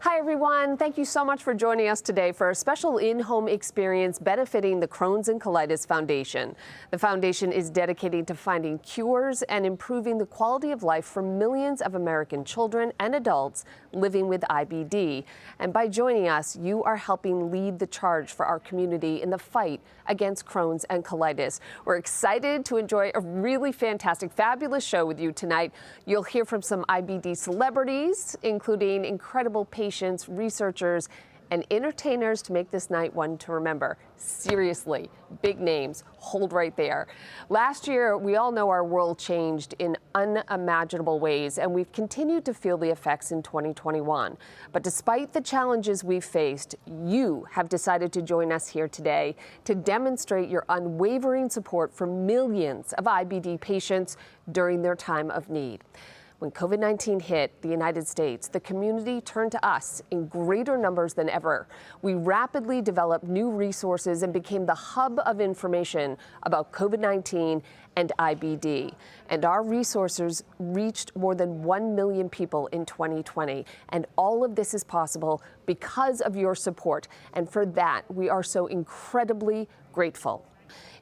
Hi, everyone. Thank you so much for joining us today for a special in-home experience benefiting the Crohn's and Colitis Foundation. The foundation is dedicated to finding cures and improving the quality of life for millions of American children and adults living with IBD. And by joining us, you are helping lead the charge for our community in the fight against Crohn's and Colitis. We're excited to enjoy a really fantastic, fabulous show with you tonight. You'll hear from some IBD celebrities, including incredible patients, researchers, and entertainers to make this night one to remember. Seriously, big names, hold right there. Last year, we all know our world changed in unimaginable ways, and we've continued to feel the effects in 2021. But despite the challenges we've faced, you have decided to join us here today to demonstrate your unwavering support for millions of IBD patients during their time of need. When COVID-19 hit the United States, the community turned to us in greater numbers than ever. We rapidly developed new resources and became the hub of information about COVID-19 and IBD. And our resources reached more than 1 million people in 2020. And all of this is possible because of your support. And for that, we are so incredibly grateful.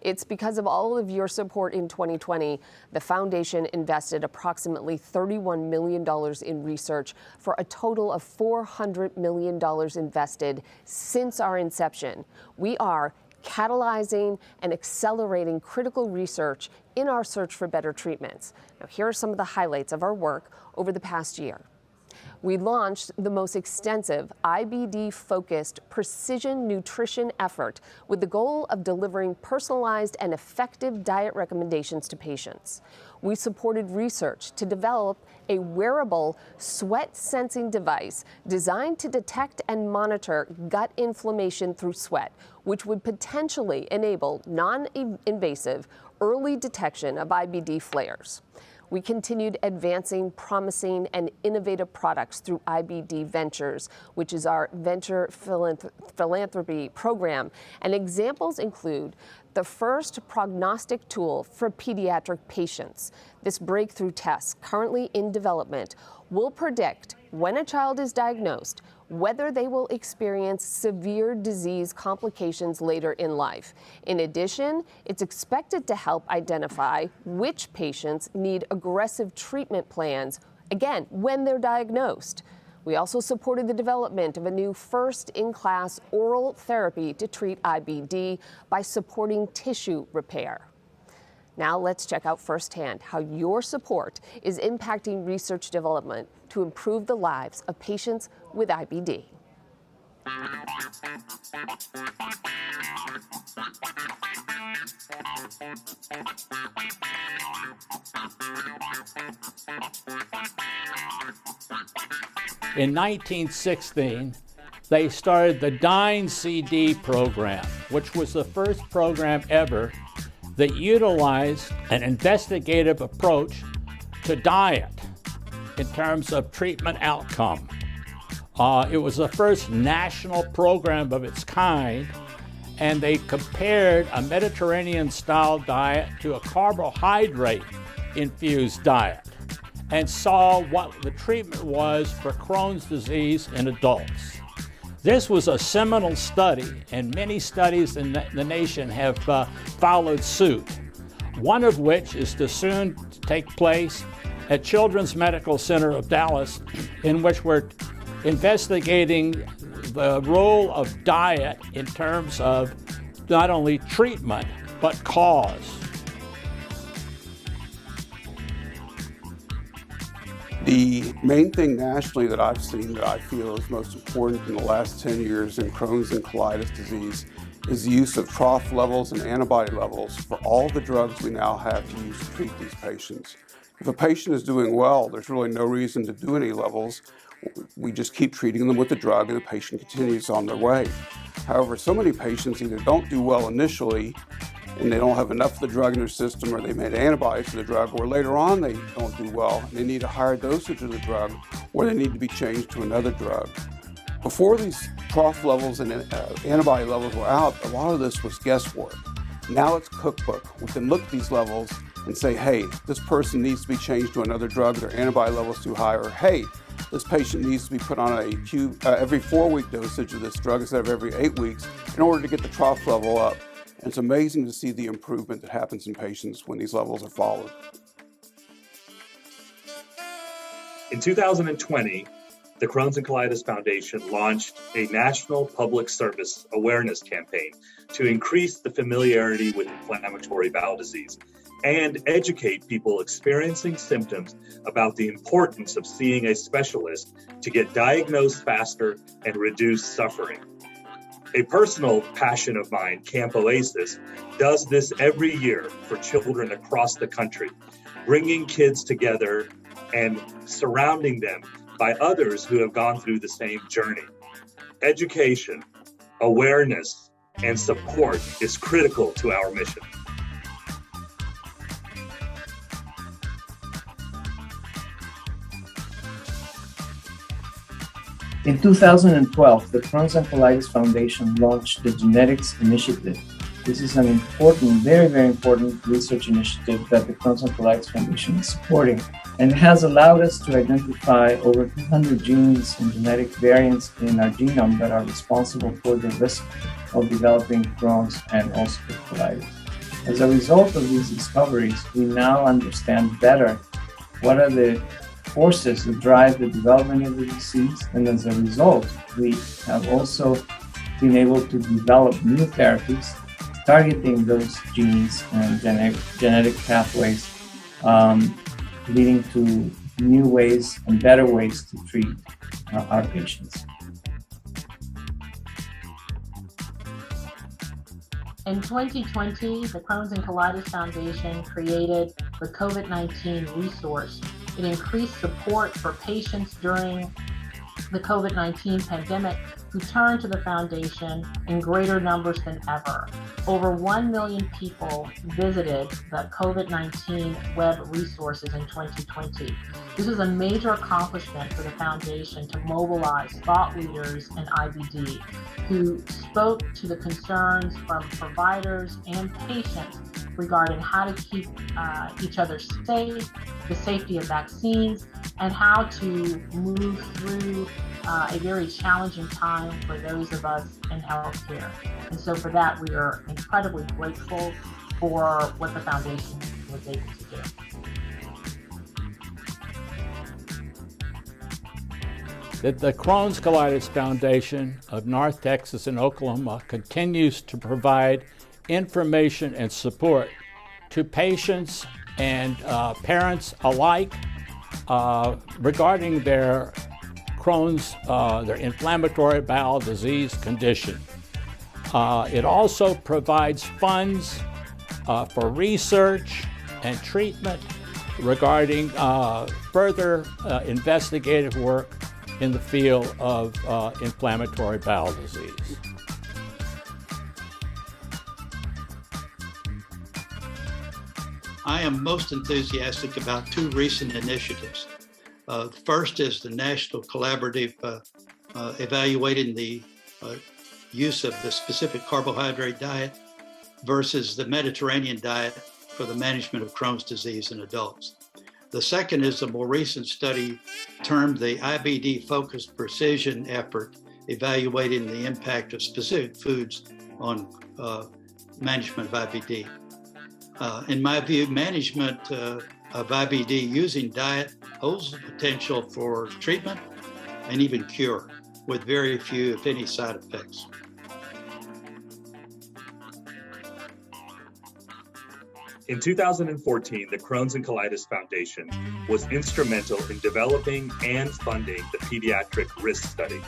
It's because of all of your support in 2020, the foundation invested approximately $31 million in research for a total of $400 million invested since our inception. We are catalyzing and accelerating critical research in our search for better treatments. Now, here are some of the highlights of our work over the past year. We launched the most extensive IBD-focused precision nutrition effort with the goal of delivering personalized and effective diet recommendations to patients. We supported research to develop a wearable sweat-sensing device designed to detect and monitor gut inflammation through sweat, which would potentially enable non-invasive early detection of IBD flares. We continued advancing promising and innovative products through IBD Ventures, which is our venture philanthropy program. And examples include the first prognostic tool for pediatric patients. This breakthrough test, currently in development, will predict when a child is diagnosed whether they will experience severe disease complications later in life. In addition, it's expected to help identify which patients need aggressive treatment plans, again, when they're diagnosed. We also supported the development of a new first-in-class oral therapy to treat IBD by supporting tissue repair. Now let's check out firsthand how your support is impacting research development to improve the lives of patients with IBD. In 1916, they started the Dine CD program, which was the first program ever that utilized an investigative approach to diet in terms of treatment outcome. It was the first national program of its kind, and they compared a Mediterranean-style diet to a carbohydrate-infused diet and saw what the treatment was for Crohn's disease in adults. This was a seminal study, and many studies in the nation have followed suit, one of which is to soon take place at Children's Medical Center of Dallas, in which we're investigating the role of diet in terms of not only treatment, but cause. The main thing nationally that I've seen that I feel is most important in the last 10 years in Crohn's and colitis disease is the use of trough levels and antibody levels for all the drugs we now have to use to treat these patients. If a patient is doing well, there's really no reason to do any levels. We just keep treating them with the drug and the patient continues on their way. However, so many patients either don't do well initially and they don't have enough of the drug in their system, or they made antibodies to the drug, or later on they don't do well and they need a higher dosage of the drug, or they need to be changed to another drug. Before these trough levels and antibody levels were out, a lot of this was guesswork. Now it's cookbook. We can look at these levels and say, hey, this person needs to be changed to another drug, their antibody level is too high, or hey, this patient needs to be put on every 4-week dosage of this drug instead of every 8 weeks in order to get the trough level up. And it's amazing to see the improvement that happens in patients when these levels are followed. In 2020, the Crohn's and Colitis Foundation launched a national public service awareness campaign to increase the familiarity with inflammatory bowel disease and educate people experiencing symptoms about the importance of seeing a specialist to get diagnosed faster and reduce suffering. A personal passion of mine, Camp Oasis, does this every year for children across the country, bringing kids together and surrounding them by others who have gone through the same journey. Education, awareness, and support is critical to our mission. In 2012, the Crohn's and Colitis Foundation launched the Genetics Initiative. This is an important, very, very important research initiative that the Crohn's and Colitis Foundation is supporting. And it has allowed us to identify over 200 genes and genetic variants in our genome that are responsible for the risk of developing Crohn's and ulcerative colitis. As a result of these discoveries, we now understand better what are the forces that drive the development of the disease, and as a result, we have also been able to develop new therapies targeting those genes and genetic pathways, leading to new ways and better ways to treat our patients. In 2020, the Crohn's and Colitis Foundation created the COVID-19 resource. It increased support for patients during the COVID-19 pandemic who turned to the foundation in greater numbers than ever. Over 1 million people visited the COVID-19 web resources in 2020. This is a major accomplishment for the foundation to mobilize thought leaders in IBD who spoke to the concerns from providers and patients regarding how to keep each other safe, the safety of vaccines, and how to move through a very challenging time for those of us in healthcare. And so for that, we are incredibly grateful for what the foundation was able to do. The Crohn's Colitis Foundation of North Texas and Oklahoma continues to provide information and support to patients and parents alike regarding their Crohn's, their inflammatory bowel disease condition. It also provides funds for research and treatment regarding further investigative work in the field of inflammatory bowel disease. I am most enthusiastic about two recent initiatives. The first is the National Collaborative evaluating the use of the specific carbohydrate diet versus the Mediterranean diet for the management of Crohn's disease in adults. The second is a more recent study termed the IBD Focused Precision Effort, evaluating the impact of specific foods on management of IBD. In my view, management of IBD using diet holds the potential for treatment and even cure with very few, if any, side effects. In 2014, the Crohn's and Colitis Foundation was instrumental in developing and funding the Pediatric Risk Study.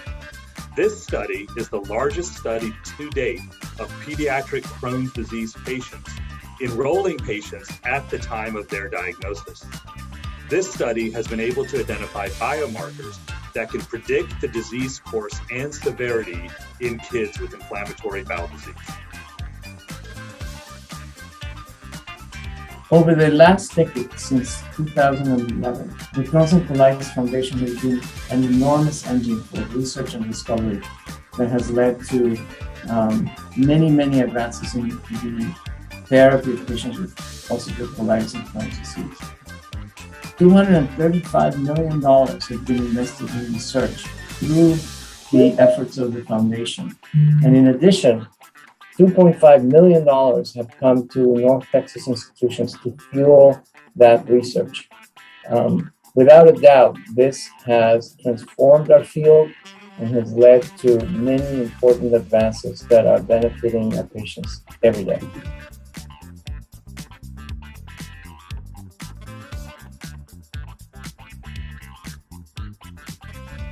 This study is the largest study to date of pediatric Crohn's disease patients, enrolling patients at the time of their diagnosis. This study has been able to identify biomarkers that can predict the disease course and severity in kids with inflammatory bowel disease. Over the last decade, since 2011, the Crohn's and Colitis Foundation has been an enormous engine for research and discovery that has led to many advances in the therapy of patients with ulcerative colitis and Crohn's disease. $235 million have been invested in research through the efforts of the foundation. And in addition, $2.5 million have come to North Texas institutions to fuel that research. Without a doubt, this has transformed our field and has led to many important advances that are benefiting our patients every day.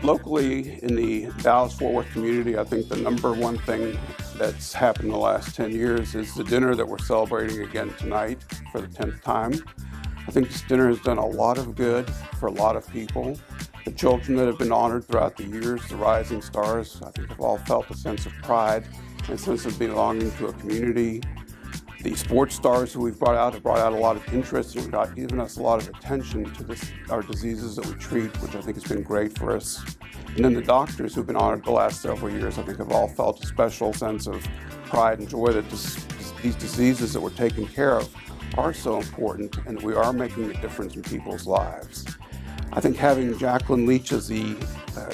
Locally in the Dallas-Fort Worth community, I think the number one thing that's happened in the last 10 years is the dinner that we're celebrating again tonight for the 10th time. I think this dinner has done a lot of good for a lot of people. The children that have been honored throughout the years, the rising stars, I think have all felt a sense of pride and a sense of belonging to a community. The sports stars who we've brought out have brought out a lot of interest and have given us a lot of attention to our diseases that we treat, which I think has been great for us. And then the doctors who've been honored the last several years, I think have all felt a special sense of pride and joy that these diseases that we're taking care of are so important and we are making a difference in people's lives. I think having Jacqueline Leach as the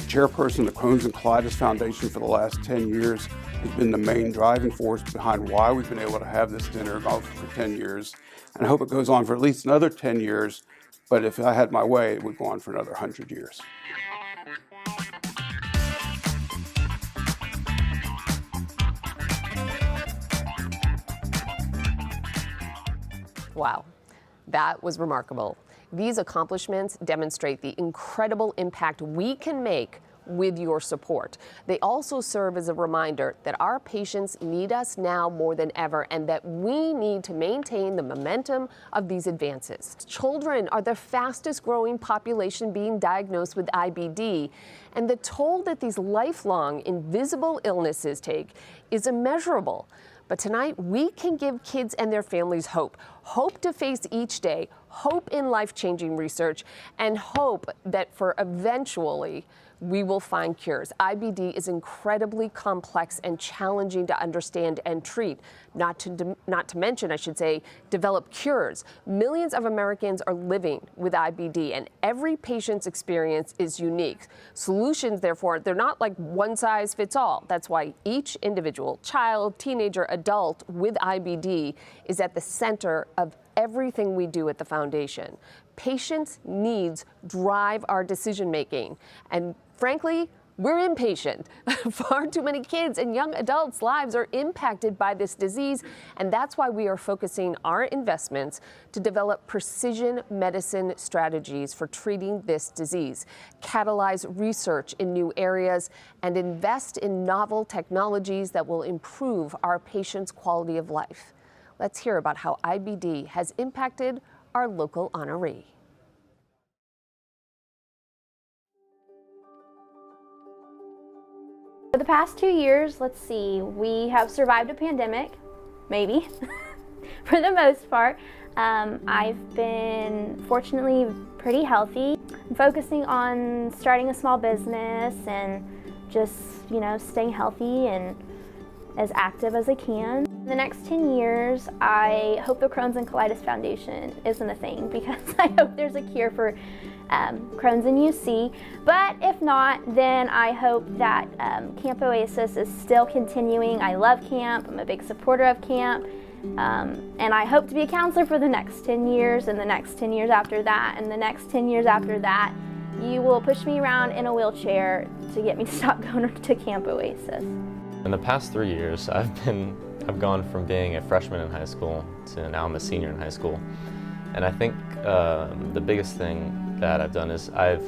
chairperson of the Crohn's and Colitis Foundation for the last 10 years has been the main driving force behind why we've been able to have this dinner go for 10 years. And I hope it goes on for at least another 10 years, but if I had my way, it would go on for another 100 years. Wow, that was remarkable. These accomplishments demonstrate the incredible impact we can make with your support. They also serve as a reminder that our patients need us now more than ever and that we need to maintain the momentum of these advances. Children are the fastest growing population being diagnosed with IBD, and the toll that these lifelong invisible illnesses take is immeasurable. But tonight, we can give kids and their families hope. Hope to face each day, hope in life-changing research, and hope that for eventually we will find cures. IBD is incredibly complex and challenging to understand and treat, not to mention, I should say, develop cures. Millions of Americans are living with IBD, and every patient's experience is unique. Solutions, therefore, they're not like one size fits all. That's why each individual, child, teenager, adult with IBD is at the center of everything we do at the foundation. Patients' needs drive our decision-making, and frankly, we're impatient. Far too many kids and young adults' lives are impacted by this disease, and that's why we are focusing our investments to develop precision medicine strategies for treating this disease, catalyze research in new areas, and invest in novel technologies that will improve our patients' quality of life. Let's hear about how IBD has impacted our local honoree. For the past 2 years, let's see, we have survived a pandemic, maybe, for the most part. I've been fortunately pretty healthy. I'm focusing on starting a small business and just, staying healthy and as active as I can. In the next 10 years, I hope the Crohn's and Colitis Foundation isn't a thing because I hope there's a cure for Crohn's and UC. But if not, then I hope that Camp Oasis is still continuing. I love camp. I'm a big supporter of camp. And I hope to be a counselor for the next 10 years and the next 10 years after that and the next 10 years after that. You will push me around in a wheelchair to get me to stop going to Camp Oasis. In the past 3 years, I've gone from being a freshman in high school to now I'm a senior in high school. And I think the biggest thing that I've done is I've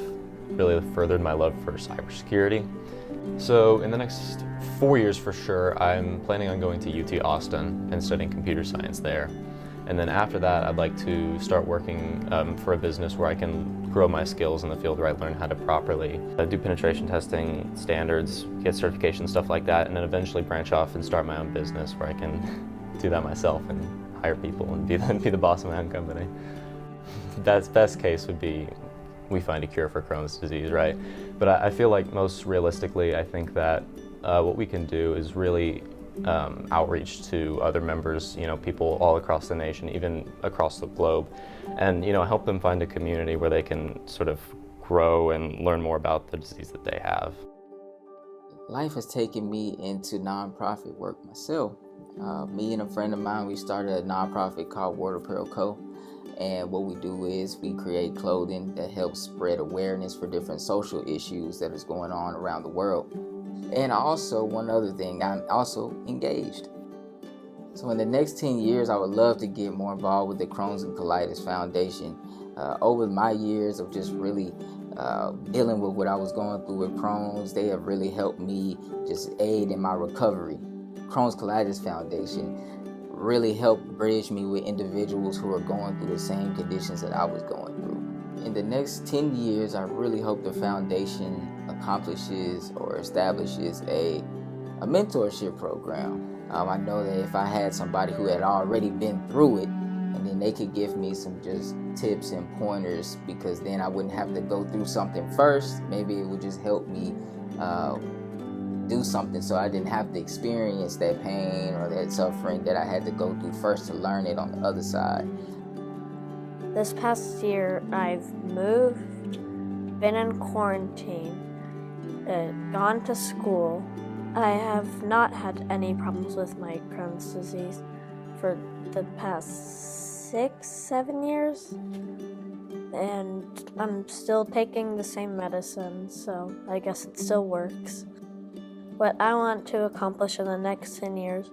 really furthered my love for cybersecurity. So in the next 4 years for sure, I'm planning on going to UT Austin and studying computer science there. And then after that, I'd like to start working for a business where I can grow my skills in the field where I learn how to properly do penetration testing, standards, get certification, stuff like that, and then eventually branch off and start my own business where I can do that myself and hire people and be the boss of my own company. That's best case would be we find a cure for Crohn's disease, right? But I feel like most realistically, I think that what we can do is really outreach to other members, people all across the nation, even across the globe, and help them find a community where they can sort of grow and learn more about the disease that they have. Life has taken me into nonprofit work myself. Me and a friend of mine, we started a nonprofit called Water Apparel Co. And what we do is we create clothing that helps spread awareness for different social issues that is going on around the world. And also, one other thing, I'm also engaged. So in the next 10 years, I would love to get more involved with the Crohn's and Colitis Foundation. Over my years of just really dealing with what I was going through with Crohn's, they have really helped me just aid in my recovery. Crohn's Colitis Foundation really helped bridge me with individuals who are going through the same conditions that I was going through. In the next 10 years, I really hope the foundation accomplishes or establishes a mentorship program. I know that if I had somebody who had already been through it, and then they could give me some just tips and pointers, because then I wouldn't have to go through something first. Maybe it would just help me do something so I didn't have to experience that pain or that suffering that I had to go through first to learn it on the other side. This past year, I've moved, been in quarantine, gone to school. I have not had any problems with my Crohn's disease for the past 6-7 years, and I'm still taking the same medicine, so I guess it still works. What I want to accomplish in the next 10 years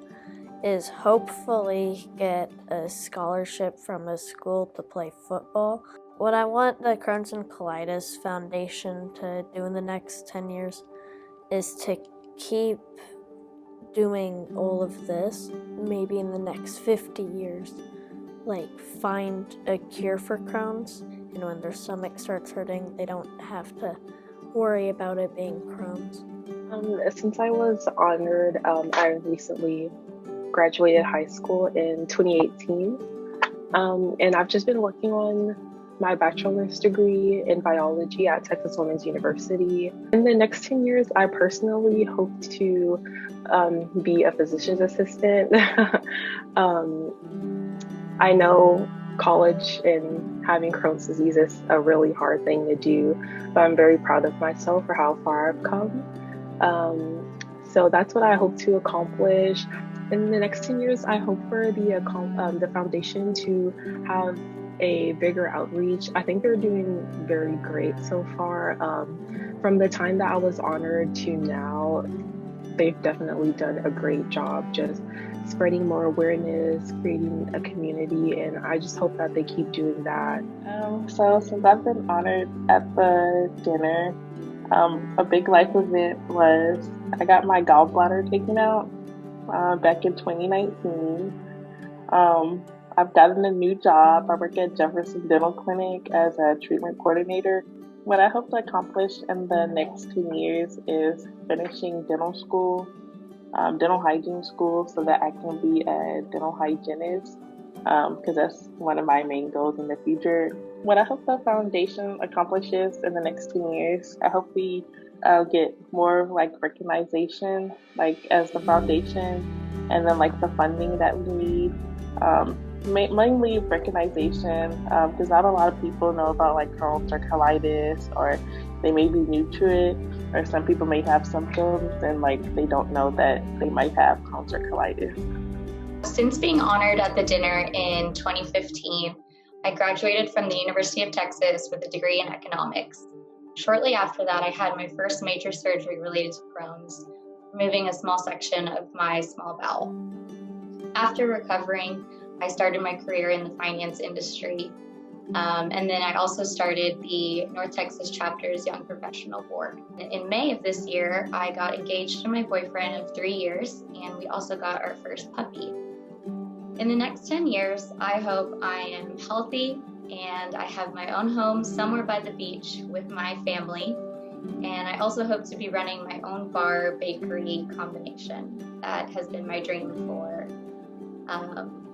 is hopefully get a scholarship from a school to play football. What I want the Crohn's and Colitis Foundation to do in the next 10 years is to keep doing all of this, maybe in the next 50 years, like find a cure for Crohn's, and when their stomach starts hurting, they don't have to worry about it being Crohn's. Since I was honored, I recently graduated high school in 2018, and I've just been working on my bachelor's degree in biology at Texas Women's University. In the next 10 years, I personally hope to be a physician's assistant. I know college and having Crohn's disease is a really hard thing to do, but I'm very proud of myself for how far I've come. So that's what I hope to accomplish. In the next 10 years, I hope for the foundation to have a bigger outreach. I think they're doing very great so far. From the time that I was honored to now, they've definitely done a great job just spreading more awareness, creating a community, and I just hope that they keep doing that. So since I've been honored at the dinner, a big life event was I got my gallbladder taken out back in 2019. I've gotten a new job. I work at Jefferson Dental Clinic as a treatment coordinator. What I hope to accomplish in the next 2 years is finishing dental school, dental hygiene school, so that I can be a dental hygienist, because that's one of my main goals in the future. What I hope the foundation accomplishes in the next 2 years, I hope we get more recognition, as the foundation, and then the funding that we need. Mainly recognition, because not a lot of people know about Crohn's or colitis, or they may be new to it, or some people may have symptoms and they don't know that they might have Crohn's or colitis. Since being honored at the dinner in 2015, I graduated from the University of Texas with a degree in economics. Shortly after that, I had my first major surgery related to Crohn's, removing a small section of my small bowel. After recovering, I started my career in the finance industry, and then I also started the North Texas Chapter's Young Professional Board. In May of this year, I got engaged to my boyfriend of 3 years, and we also got our first puppy. In the next 10 years, I hope I am healthy and I have my own home somewhere by the beach with my family. And I also hope to be running my own bar bakery combination. That has been my dream for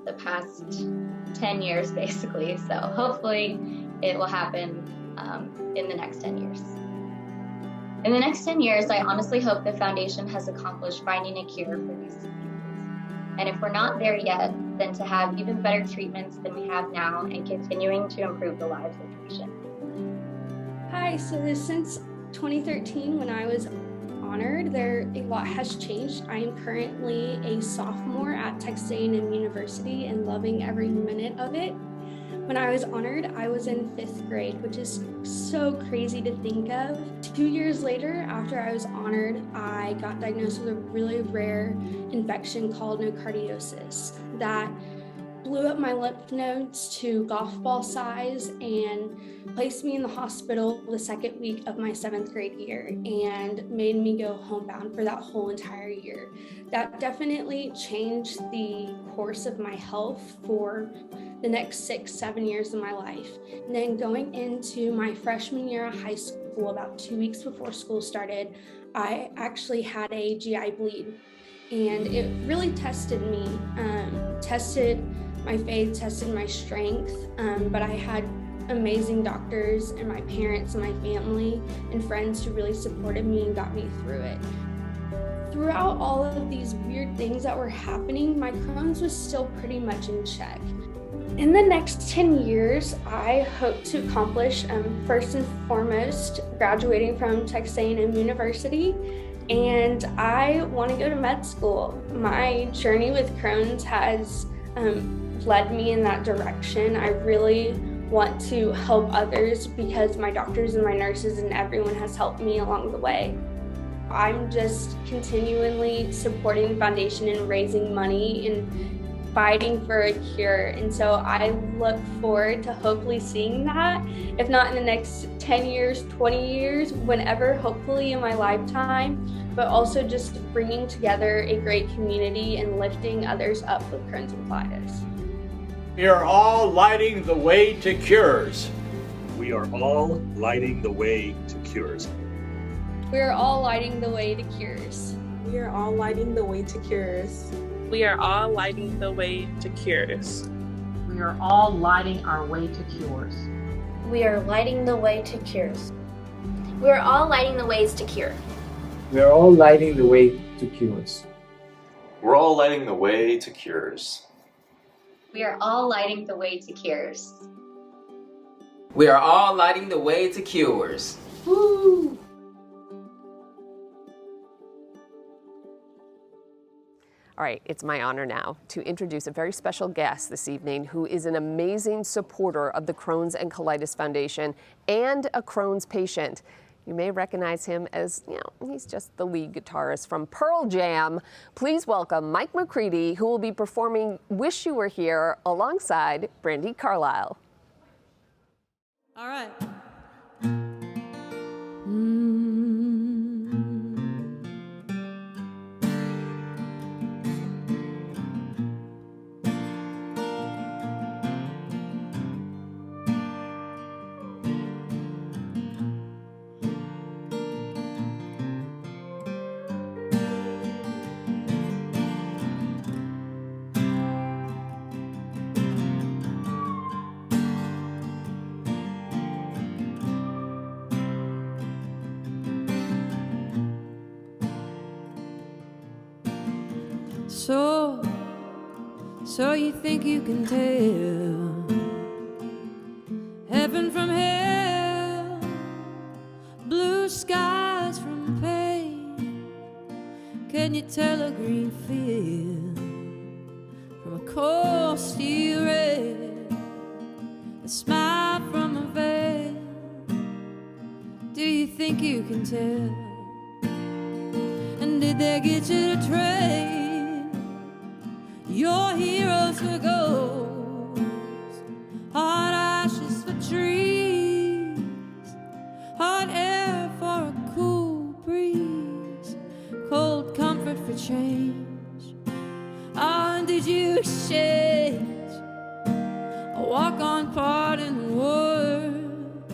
the past 10 years, basically. So hopefully it will happen in the next 10 years. In the next 10 years, I honestly hope the foundation has accomplished finding a cure for these And if we're not there yet, then to have even better treatments than we have now and continuing to improve the lives of patients. Hi, so since 2013 when I was honored, a lot has changed. I am currently a sophomore at Texas A&M University and loving every minute of it. When I was honored, I was in 5th grade, which is so crazy to think of. 2 years later, after I was honored, I got diagnosed with a really rare infection called nocardiosis that blew up my lymph nodes to golf ball size and placed me in the hospital the second week of my 7th grade year and made me go homebound for that whole entire year. That definitely changed the course of my health for the next 6-7 years of my life. And then going into my freshman year of high school, about 2 weeks before school started, I actually had a GI bleed. And it really tested me, tested my faith, tested my strength, but I had amazing doctors and my parents and my family and friends who really supported me and got me through it. Throughout all of these weird things that were happening, my Crohn's was still pretty much in check. In the next 10 years, I hope to accomplish, first and foremost, graduating from Texas A&M University, and I want to go to med school. My journey with Crohn's has led me in that direction. I really want to help others because my doctors and my nurses and everyone has helped me along the way. I'm just continually supporting the foundation and raising money and fighting for a cure. And so I look forward to hopefully seeing that, if not in the next 10 years, 20 years, whenever, hopefully in my lifetime, but also just bringing together a great community and lifting others up with Crohn's and colitis. We are all lighting the way to cures. We are all lighting the way to cures. We are all lighting the way to cures. We are all lighting the way to cures. We are all lighting the way to cures. We are all lighting our way to cures. We are lighting the way to cures. We are all lighting the ways to cure. We are all lighting the way to cures. We're all lighting the way to cures. We are all lighting the way to cures. We are all lighting the way to cures. Woo! All right, it's my honor now to introduce a very special guest this evening who is an amazing supporter of the Crohn's and Colitis Foundation and a Crohn's patient. You may recognize him as, he's just the lead guitarist from Pearl Jam. Please welcome Mike McCready, who will be performing Wish You Were Here alongside Brandi Carlile. All right. So you think you can tell heaven from hell, blue skies from pain? Can you tell a green field from a cold steel red, a smile from a veil? Do you think you can tell? And did they get you to trade your heroes for ghosts, hot ashes for trees, hot air for a cool breeze, cold comfort for change? Oh, and did you exchange a walk-on part in the world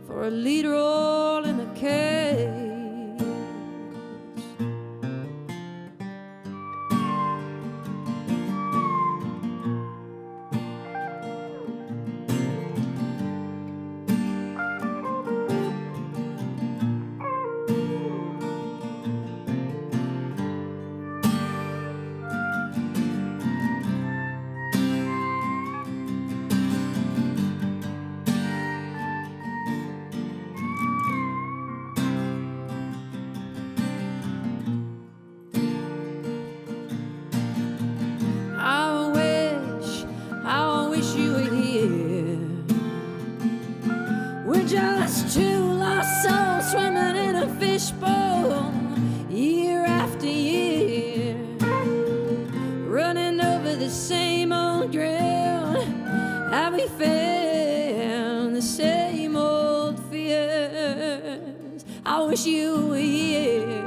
for a lead role in a cage? wish you were here.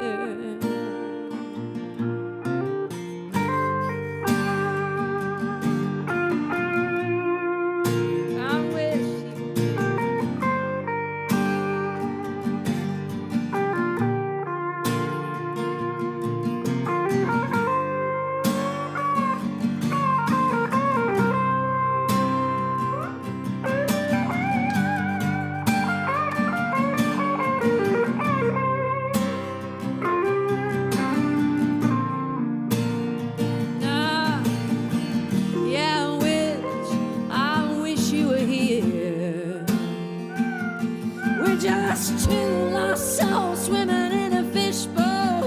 Just two lost souls swimming in a fishbowl,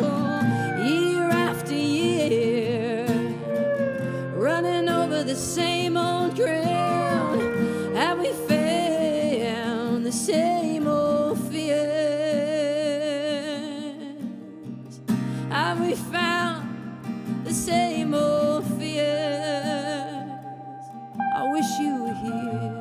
year after year, running over the same old ground. Have we found the same old fears? Have we found the same old fears? I wish you were here.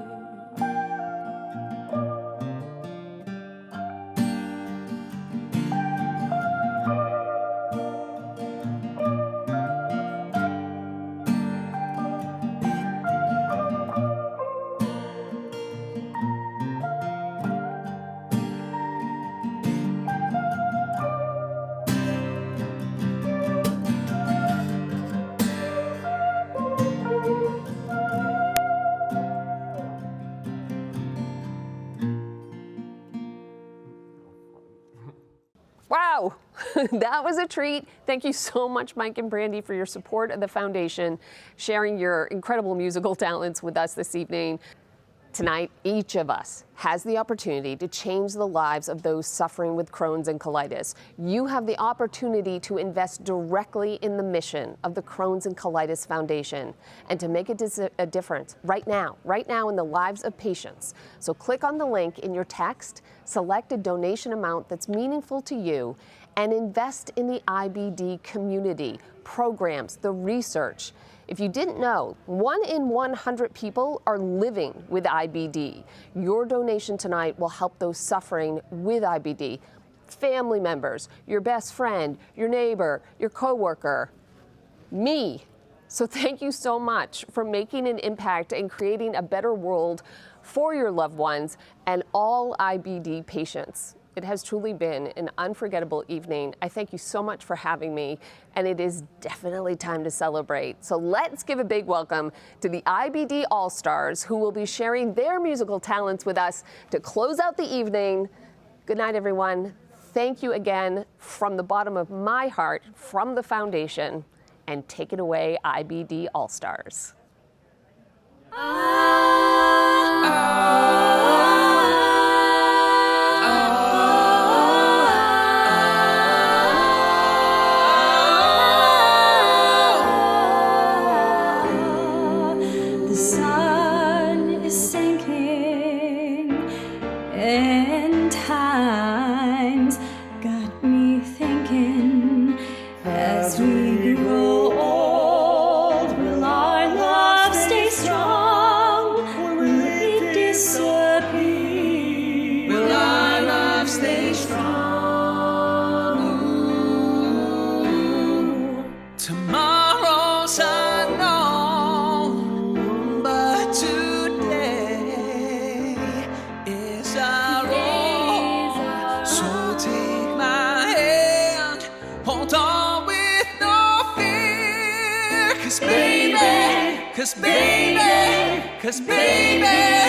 Wow, that was a treat. Thank you so much, Mike and Brandy, for your support of the foundation, sharing your incredible musical talents with us this evening. Tonight, each of us has the opportunity to change the lives of those suffering with Crohn's and colitis. You have the opportunity to invest directly in the mission of the Crohn's and Colitis Foundation and to make a difference right now in the lives of patients. So click on the link in your text, select a donation amount that's meaningful to you, and invest in the IBD community, programs, the research. If you didn't know, 1 in 100 people are living with IBD. Your donation tonight will help those suffering with IBD, family members, your best friend, your neighbor, your coworker, me. So thank you so much for making an impact and creating a better world for your loved ones and all IBD patients. It has truly been an unforgettable evening. I thank you so much for having me, and it is definitely time to celebrate. So let's give a big welcome to the IBD All-Stars, who will be sharing their musical talents with us to close out the evening. Good night, everyone. Thank you again from the bottom of my heart, from the foundation, and take it away, IBD All-Stars. Cause baby,